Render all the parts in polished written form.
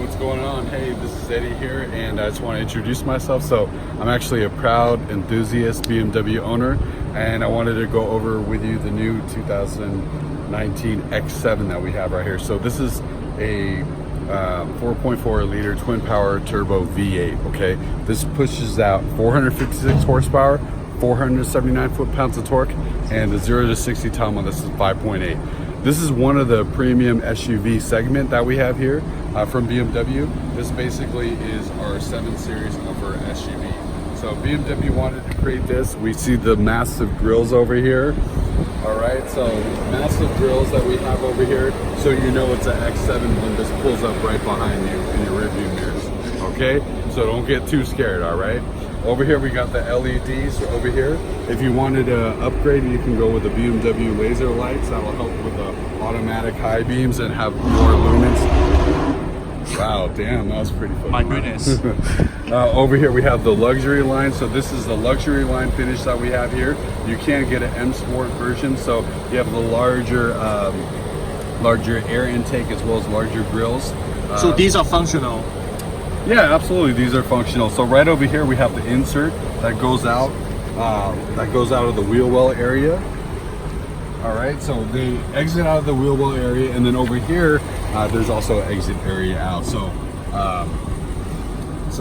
what's going on? Hey, this is Eddie here, and I just want to introduce myself. So I'm actually a proud enthusiast BMW owner, and I wanted to go over with you the new 2019 X7 that we have right here. So this is a 4.4 liter twin power turbo V8. Okay, this pushes out 456 horsepower, 479 foot-pounds of torque, and the 0 to 60 time on this is 5.8. This is one of the premium SUV segment that we have here from BMW. This basically is our 7 Series over SUV. So BMW wanted to create this. We see the massive grills over here. All right, so massive grills that we have over here. So you know it's an X7 when this pulls up right behind you in your rearview mirrors. Okay, so don't get too scared, all right? Over here we got the LEDs over here. If you wanted to upgrade, you can go with the BMW laser lights. That'll help with the automatic high beams and have more lumens. Wow, damn, that was pretty fun. My goodness. Over here we have the luxury line. So this is the luxury line finish that we have here. You can get an M Sport version, so you have the larger air intake as well as larger grills. So these are functional. Yeah, absolutely. These are functional. So right over here we have the insert that goes out of the wheel well area. All right, so they exit out of the wheel well area, and then over here there's also an exit area out. So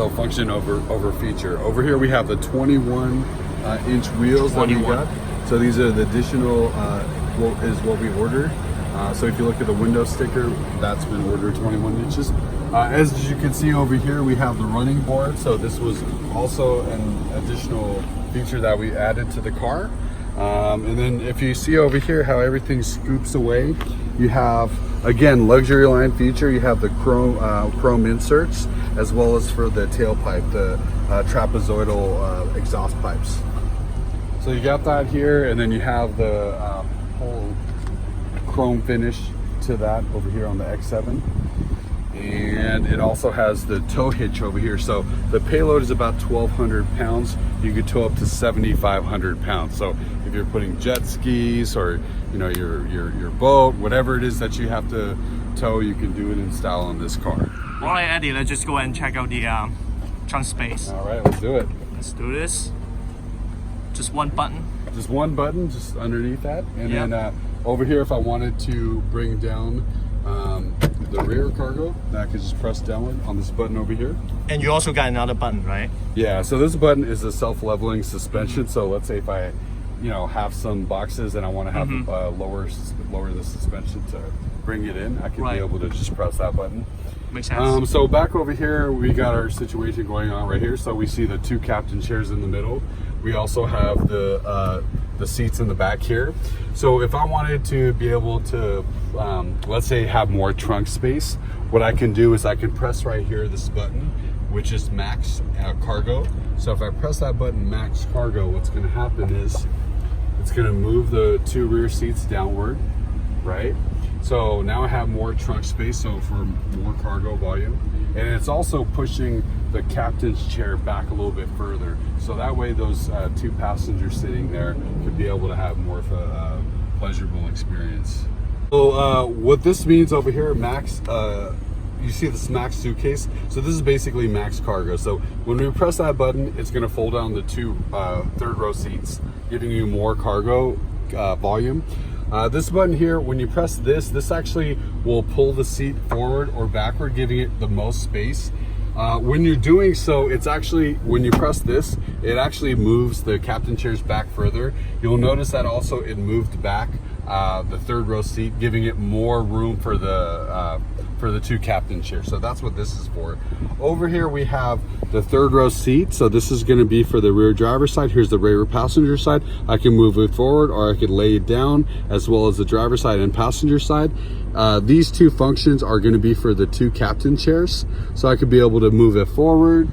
function over feature. Over here we have the 21 inch wheels that we got. So these are the additional is what we ordered. So if you look at the window sticker, that's been ordered 21 inches. As you can see over here, we have the running board. So this was also an additional feature that we added to the car. And then if you see over here how everything scoops away, you have, again, luxury line feature. You have the chrome inserts, as well as for the tailpipe, the trapezoidal exhaust pipes. So you got that here, and then you have the whole chrome finish to that over here on the X7. And it also has the tow hitch over here. So the payload is about 1,200 pounds. You could tow up to 7,500 pounds. So if you're putting jet skis or your boat, whatever it is that you have to tow, you can do it in style on this car. All right, Eddie, let's just go and check out the trunk space. All right, let's do it. Let's do this. Just one button. Just one button, just underneath that. And then over here, if I wanted to bring down the rear cargo, I could just press down on this button over here. And you also got another button, right? Yeah, so this button is a self-leveling suspension. So let's say if I have some boxes and I want to have lower the suspension to bring it in, I could be able to just press that button. Makes sense. So back over here, we got our situation going on right here. So we see the 2 captain chairs in the middle. We also have the seats in the back here. So if I wanted to be able to, let's say, have more trunk space, what I can do is I can press right here this button, which is max cargo. So if I press that button, max cargo, what's going to happen is it's going to move the 2 rear seats downward, right? So now I have more trunk space, so for more cargo volume. And it's also pushing the captain's chair back a little bit further. So that way those 2 passengers sitting there could be able to have more of a pleasurable experience. So what this means over here, max, you see this max suitcase. So this is basically max cargo. So when we press that button, it's gonna fold down the 2 third row seats, giving you more cargo volume. This button here, when you press this actually will pull the seat forward or backward, giving it the most space. When you're doing so, it's actually, when you press this, it actually moves the captain chairs back further. You'll notice that also it moved back the third row seat, giving it more room for the 2 captain chairs. So that's what this is for. Over here we have the third row seat. So this is going to be for the rear driver's side. Here's the rear passenger side. I can move it forward or I could lay it down, as well as the driver's side and passenger side. These 2 functions are going to be for the 2 captain chairs. So I could be able to move it forward,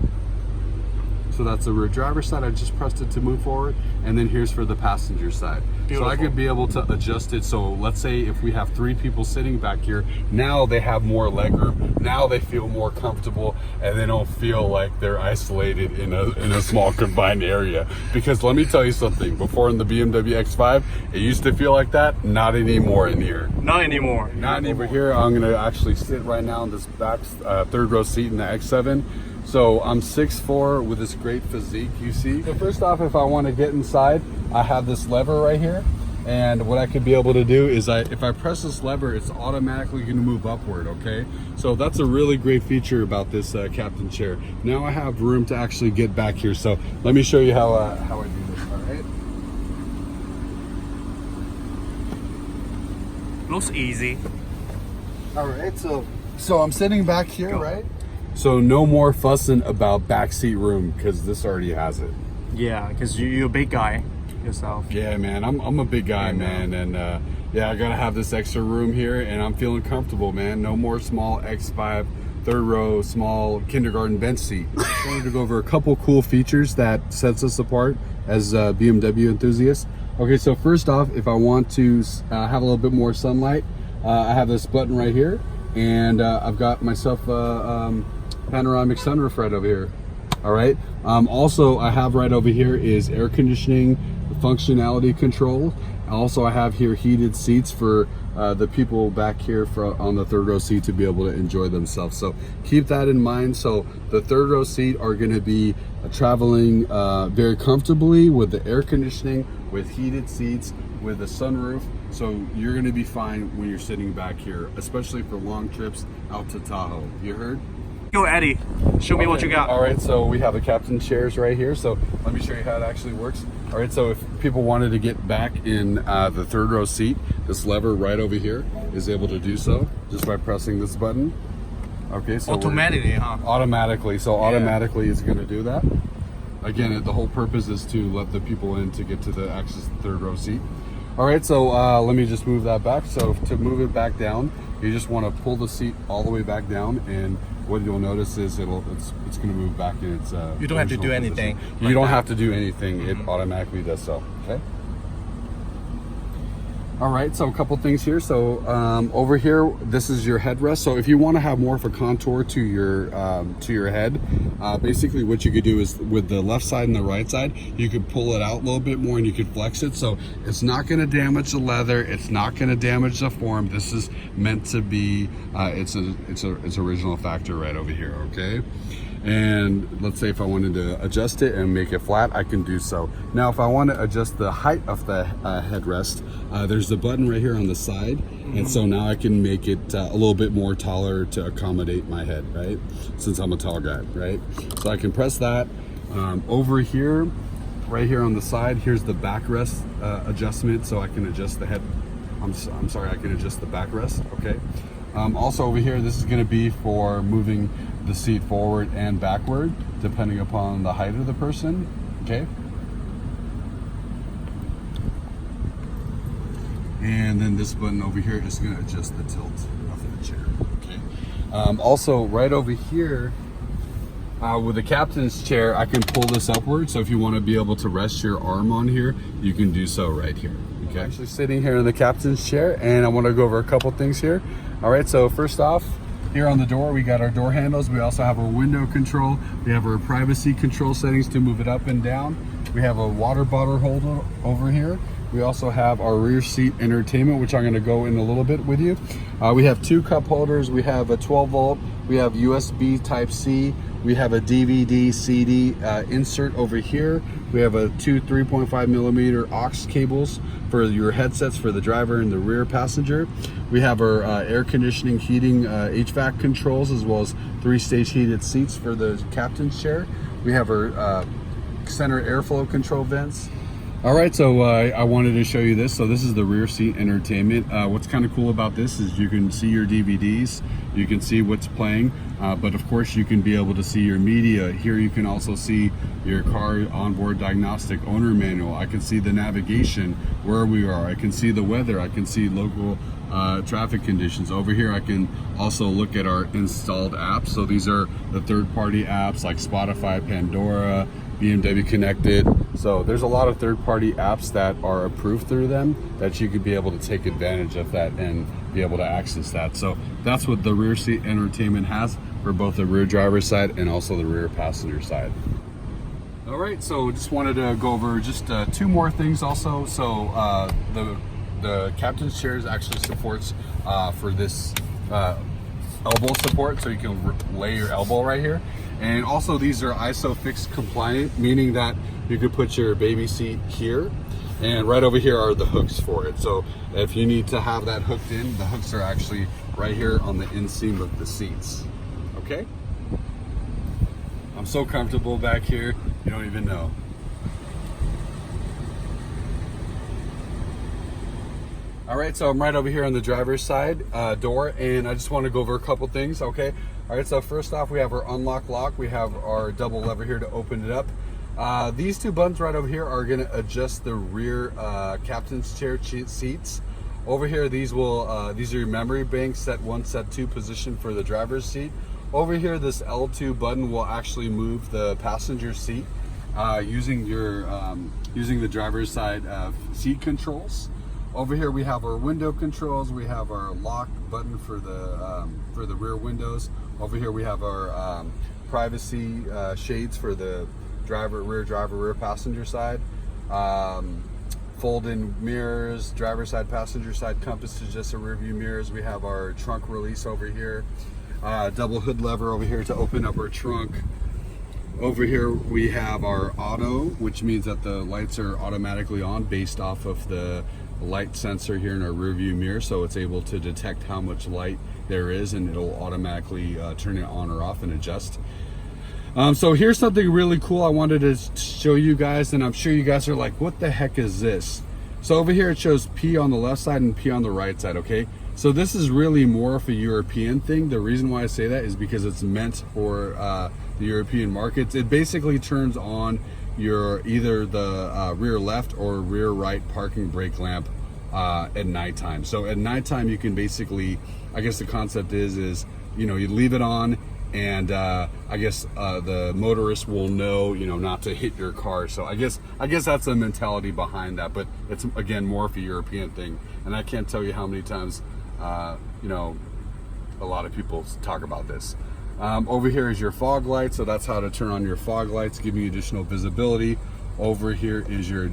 So that's the rear driver's side. I just pressed it to move forward. And then here's for the passenger side. Beautiful. So I could be able to adjust it. So let's say if we have 3 people sitting back here, now they have more leg room. Now they feel more comfortable and they don't feel like they're isolated in a small confined area. Because let me tell you something, before in the BMW X5, it used to feel like that. Not anymore in here. Not anymore. Not over here. I'm gonna actually sit right now in this back third row seat in the X7. So I'm 6'4" with this great physique, you see. So first off, if I want to get inside, I have this lever right here. And what I could be able to do is if I press this lever, it's automatically going to move upward, okay? So that's a really great feature about this captain chair. Now I have room to actually get back here. So let me show you how I do this, all right? Looks easy. All right, so I'm sitting back here, right? So no more fussing about backseat room because this already has it. Yeah, because you're a big guy yourself. Yeah, man, I'm a big guy, man, and yeah, I gotta have this extra room here, and I'm feeling comfortable, man. No more small X5 third row small kindergarten bench seat. I wanted to go over a couple cool features that sets us apart as BMW enthusiasts. Okay, so first off, if I want to have a little bit more sunlight, I have this button right here, and I've got myself panoramic sunroof right over here. All right, also I have right over here is air conditioning functionality control. Also I have here heated seats for the people back here on the third row seat to be able to enjoy themselves. So keep that in mind. So the third row seat are going to be traveling very comfortably with the air conditioning, with heated seats, with a sunroof. So you're going to be fine when you're sitting back here, especially for long trips out to Tahoe. You heard? Go, Eddie. Show me what you got. All right, so we have the captain chairs right here. So let me show you how it actually works. All right, so if people wanted to get back in the third row seat, this lever right over here is able to do so just by pressing this button. Okay, so automatically, huh? Automatically, so automatically it's going to do that. Again, the whole purpose is to let the people in to get to the access to the third row seat. All right, so let me just move that back. So to move it back down, you just want to pull the seat all the way back down, and what you'll notice is it's going to move back in its you don't have to do anything. You don't have to do anything. It automatically does so. Okay. All right, so a couple things here. So over here, this is your headrest. So if you want to have more of a contour to your head, basically what you could do is with the left side and the right side, you could pull it out a little bit more and you could flex it. So it's not going to damage the leather. It's not going to damage the form. This is meant to be. It's original factor right over here. Okay. And let's say if I wanted to adjust it and make it flat, I can do so. Now if I want to adjust the height of the headrest, there's the button right here on the side, and so now I can make it a little bit more taller to accommodate my head, right? Since I'm a tall guy, right? So I can press that. Over here, right here on the side, here's the backrest adjustment, so I can adjust the head. I'm sorry, I can adjust the backrest, okay? Also over here, this is going to be for moving the seat forward and backward depending upon the height of the person. Okay, and then this button over here is going to adjust the tilt of the chair. Okay, also right over here with the captain's chair, I can pull this upward, so if you want to be able to rest your arm on here, you can do so right here. Okay, I'm actually sitting here in the captain's chair, and I want to go over a couple things here. All right, so first off, here on the door, we got our door handles. We also have our window control. We have our privacy control settings to move it up and down. We have a water bottle holder over here. We also have our rear seat entertainment, which I'm going to go in a little bit with you. We have 2 cup holders. We have a 12 volt. We have USB Type-C. We have a DVD CD insert over here. We have a 2 3.5 millimeter aux cables for your headsets for the driver and the rear passenger. We have our air conditioning, heating, HVAC controls, as well as 3-stage heated seats for the captain's chair. We have our center airflow control vents. All right, so I wanted to show you this. So this is the rear seat entertainment. What's kind of cool about this is you can see your DVDs, you can see what's playing, but of course you can be able to see your media. Here you can also see your car onboard diagnostic owner manual. I can see the navigation, where we are. I can see the weather. I can see local traffic conditions. Over here I can also look at our installed apps. So these are the third-party apps like Spotify, Pandora, BMW connected. So there's a lot of third-party apps that are approved through them that you could be able to take advantage of that and be able to access that. So that's what the rear seat entertainment has for both the rear driver's side and also the rear passenger side. All right, so just wanted to go over just 2 more things also. So the captain's chairs actually supports for this elbow support, so you can lay your elbow right here. And also these are ISOFIX compliant, meaning that you could put your baby seat here, and right over here are the hooks for it. So if you need to have that hooked in, the hooks are actually right here on the inseam of the seats. Okay, I'm so comfortable back here, you don't even know. All right, so I'm right over here on the driver's side door, and I just want to go over a couple things, okay? All right, so first off, we have our unlock lock. We have our double lever here to open it up. These 2 buttons right over here are gonna adjust the rear captain's chair seats. Over here, these are your memory banks, set 1, set 2 position for the driver's seat. Over here, this L2 button will actually move the passenger seat using the driver's side seat controls. Over here we have our window controls. We have our lock button for the rear windows. Over here we have our privacy shades for the rear passenger side. Fold-in mirrors, driver side, passenger side, compass to just the rear view mirrors. We have our trunk release over here. Double hood lever over here to open up our trunk. Over here we have our auto, which means that the lights are automatically on based off of the light sensor here in our rear view mirror, so it's able to detect how much light there is, and it'll automatically turn it on or off and adjust. So here's something really cool I wanted to show you guys, and I'm sure you guys are like, what the heck is this? So over here it shows P on the left side and P on the right side, okay? So this is really more of a European thing. The reason why I say that is because it's meant for the European markets. It basically turns on your either the rear left or rear right parking brake lamp at nighttime. So at nighttime you can basically, I guess the concept is you know, you leave it on, and I guess the motorist will know, you know, not to hit your car. So I guess that's the mentality behind that, but it's again more of a European thing. And I can't tell you how many times you know, a lot of people talk about this. Over here is your fog light, so that's how to turn on your fog lights, giving you additional visibility. Over here is your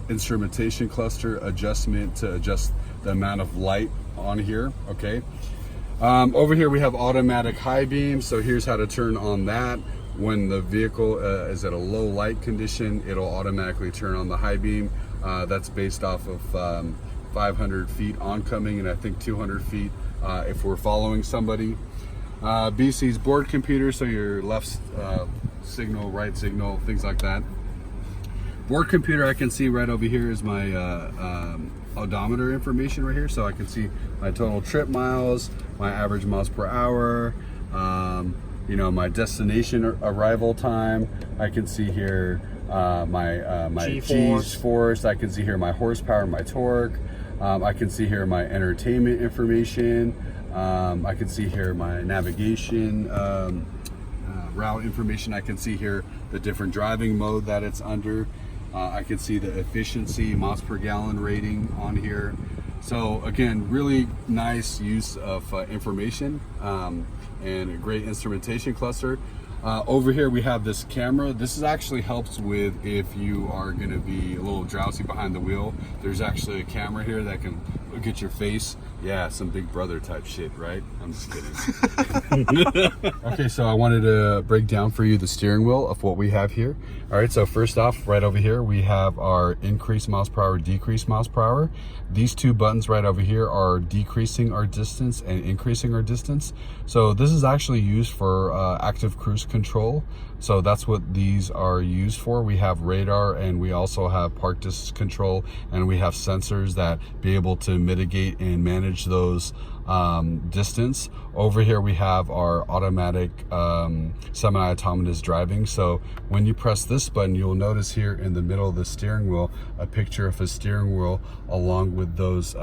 instrumentation cluster adjustment to adjust the amount of light on here, okay? Over here we have automatic high beam, so here's how to turn on that. When the vehicle is at a low light condition, it'll automatically turn on the high beam. That's based off of 500 feet oncoming, and I think 200 feet if we're following somebody. BC's board computer, so your left signal, right signal, things like that. Board computer, I can see right over here is my odometer information right here, so I can see my total trip miles, my average miles per hour, you know, my destination arrival time. I can see here my G-force. I can see here my horsepower, my torque. I can see here my entertainment information. I can see here my navigation route information. I can see here the different driving mode that it's under. I can see the efficiency, miles per gallon rating on here. So again, really nice use of information and a great instrumentation cluster. Over here we have this camera. This is actually helps with if you are going to be a little drowsy behind the wheel. There's actually a camera here that can look at your face. Yeah, some Big Brother type shit, right? I'm just kidding. Okay, so I wanted to break down for you the steering wheel of what we have here. All right, so first off, right over here, we have our increase miles per hour, decrease miles per hour. These 2 buttons right over here are decreasing our distance and increasing our distance. So this is actually used for active cruise control. So that's what these are used for. We have radar, and we also have park distance control, and we have sensors that be able to mitigate and manage those distance. Over here we have our automatic semi-autonomous driving. So when you press this button, you'll notice here in the middle of the steering wheel a picture of a steering wheel along with those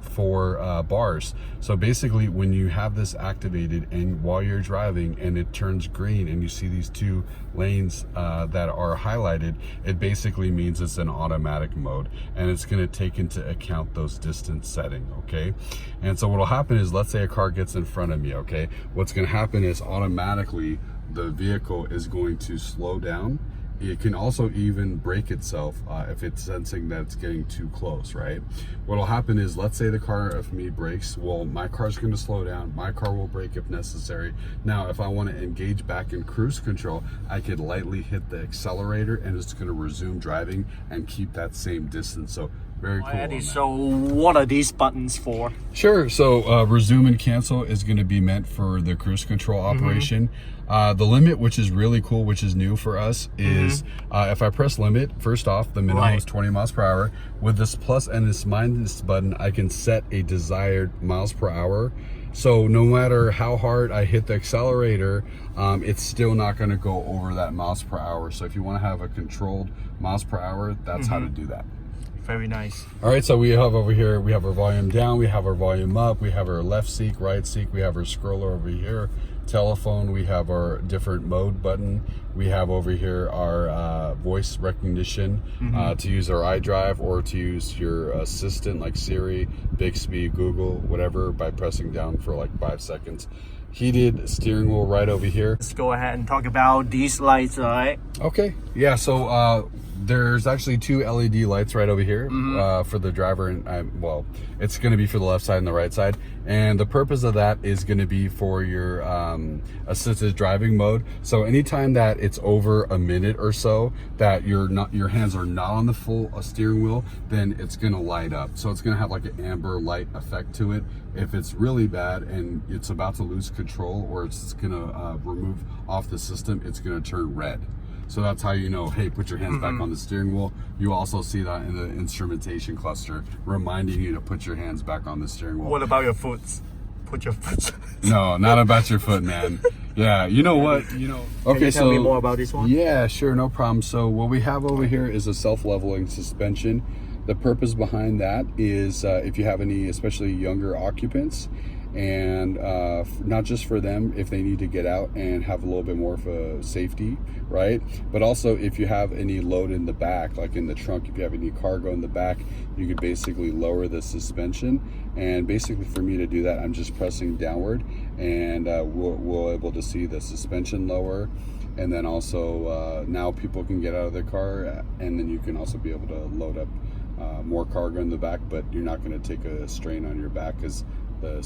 4 bars. So basically, when you have this activated and while you're driving and it turns green and you see these 2 lanes that are highlighted, it basically means it's in automatic mode, and it's going to take into account those distance setting. Okay, and so what will happen is, let's say a car gets in front of me. Okay, what's going to happen is automatically the vehicle is going to slow down. It can also even brake itself if it's sensing that it's getting too close, right? What'll happen is, let's say the car of me brakes, well, my car's going to slow down, my car will brake if necessary. Now, if I want to engage back in cruise control, I could lightly hit the accelerator and it's going to resume driving and keep that same distance. So very cool. Eddie, so what are these buttons for? Sure. So resume and cancel is going to be meant for the cruise control operation. The limit, which is really cool, which is new for us, is if I press limit, first off, the minimum is 20 miles per hour. With this plus and this minus button, I can set a desired miles per hour. So no matter how hard I hit the accelerator, it's still not going to go over that miles per hour. So if you want to have a controlled miles per hour, that's how to do that. Very nice. All right, so we have over here, we have our volume down, we have our volume up, we have our left seek, right seek, we have our scroller over here, telephone, we have our different mode button, we have over here our voice recognition to use our iDrive, or to use your assistant like Siri, Bixby, Google, whatever, by pressing down for like 5 seconds. Heated steering wheel right over here. Let's go ahead and talk about these lights, all right? Okay, yeah, so there's actually 2 LED lights right over here for the driver, and well, it's going to be for the left side and the right side, and the purpose of that is going to be for your assisted driving mode. So anytime that it's over a minute or so that your hands are not on the full steering wheel, then it's going to light up. So it's going to have like an amber light effect to it. If it's really bad and it's about to lose control, or it's going to remove off the system, it's going to turn red. So that's how you know, hey, put your hands back on the steering wheel. You also see that in the instrumentation cluster, reminding you to put your hands back on the steering wheel. What about your foot? Put your foot. No, not about your foot, man. Yeah, you know what? Okay, Can you tell me more about this one? Yeah, sure, no problem. So what we have over here is a self-leveling suspension. The purpose behind that is if you have any, especially younger occupants, and not just for them if they need to get out and have a little bit more of a safety, right? But also if you have any load in the back, like in the trunk, if you have any cargo in the back, you could basically lower the suspension. And basically for me to do that, I'm just pressing downward, and we'll able to see the suspension lower. And then also now people can get out of their car, and then you can also be able to load up more cargo in the back, but you're not going to take a strain on your back because the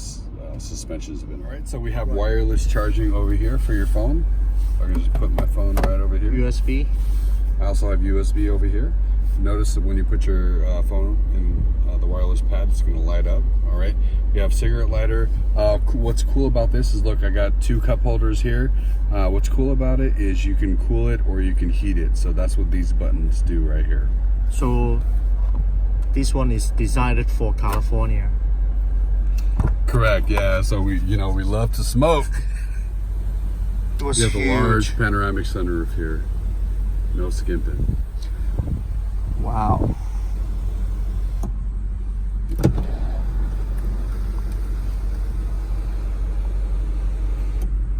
suspensions have been. All right, so we have wireless charging over here for your phone. I'm gonna just put my phone right over here. USB. I also have USB over here. Notice that when you put your phone in the wireless pad, it's gonna light up. All right, you have cigarette lighter. What's cool about this is, look, I got 2 cup holders here. What's cool about it is you can cool it or you can heat it. So that's what these buttons do right here. So this one is designed for California. Correct, yeah. So we love to smoke. It was You have huge. the large panoramic sunroof here. No skimping. Wow.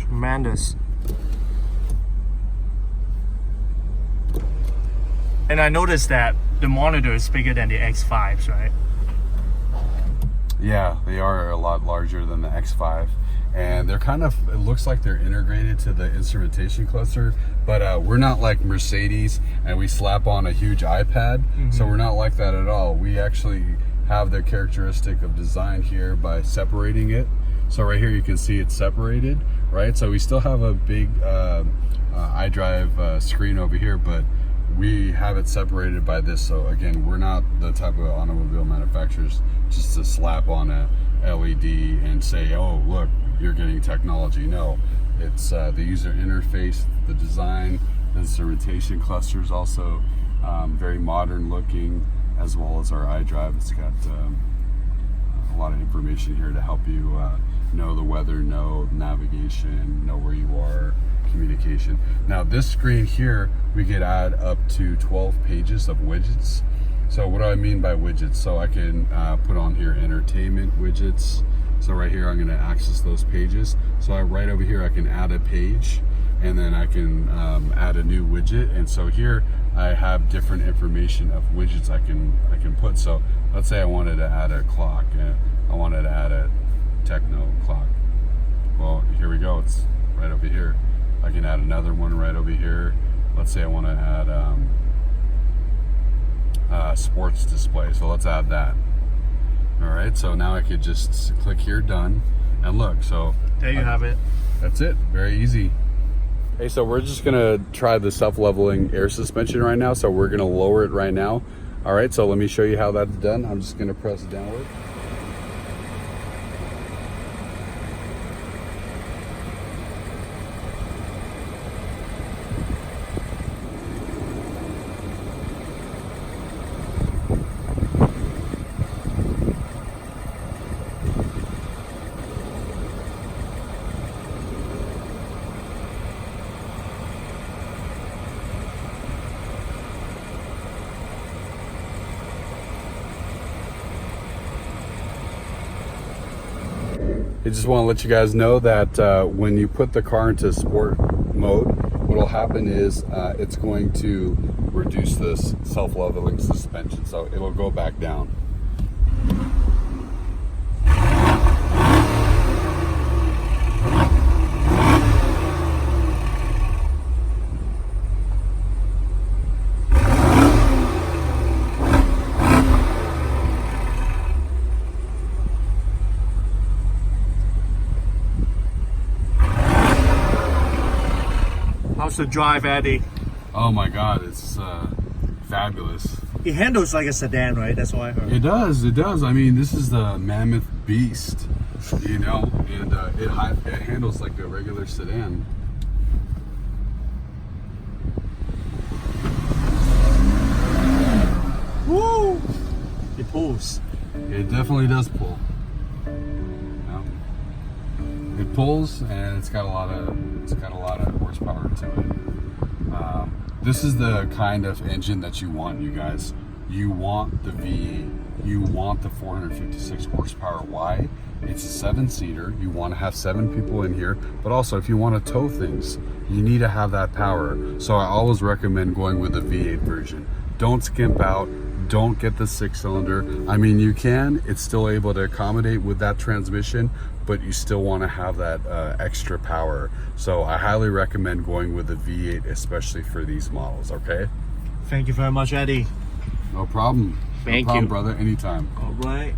Tremendous. And I noticed that the monitor is bigger than the X5s, right? Yeah, they are a lot larger than the X5, and they're kind of, it looks like they're integrated to the instrumentation cluster, but we're not like Mercedes and we slap on a huge iPad. So we're not like that at all. We actually have the characteristic of design here by separating it. So right here you can see it's separated, right? So we still have a big iDrive screen over here, but we have it separated by this. So again, we're not the type of automobile manufacturers just to slap on a LED and say, oh, look, you're getting technology. No, it's the user interface, the design, the instrumentation cluster is also very modern looking, as well as our iDrive. It's got a lot of information here to help you know the weather, know navigation, know where you are, communication. Now this screen here, we could add up to 12 pages of widgets. So what do I mean by widgets? So I can put on here entertainment widgets. So right here, I'm gonna access those pages. So right over here, I can add a page, and then I can add a new widget. And so here, I have different information of widgets I can put. So let's say I wanted to add a clock, and I wanted to add a techno clock. Well, here we go. It's right over here. I can add another one right over here. Let's say I want to add sports display. So let's add that. All right, so now I could just click here, done, and look, so There you have it. that's it, very easy. Okay, so we're just gonna try the self-leveling air suspension right now, so we're gonna lower it right now. All right, so let me show you how that's done. I'm just gonna press downward. I just want to let you guys know that when you put the car into sport mode, what will happen is it's going to reduce this self-leveling suspension, so it will go back down. How's the drive, Eddie? Oh my God, it's fabulous. It handles like a sedan, right? That's what I heard. It does, it does. I mean, this is the mammoth beast, you know, and it handles like a regular sedan. Woo! It pulls. It definitely does pull. Yeah. It pulls, and it's got a lot of horsepower to it. This is the kind of engine that you want, you guys. You want the V8. You want the 456 horsepower. Why? It's a 7-seater. You want to have 7 people in here, but also if you want to tow things, you need to have that power. So I always recommend going with the V8 version. Don't skimp out. Don't get the 6-cylinder. I mean, you can. It's still able to accommodate with that transmission, but you still want to have that extra power. So I highly recommend going with the V8, especially for these models, okay? Thank you very much, Eddie. No problem. Thank no problem, you. brother. Anytime. All right.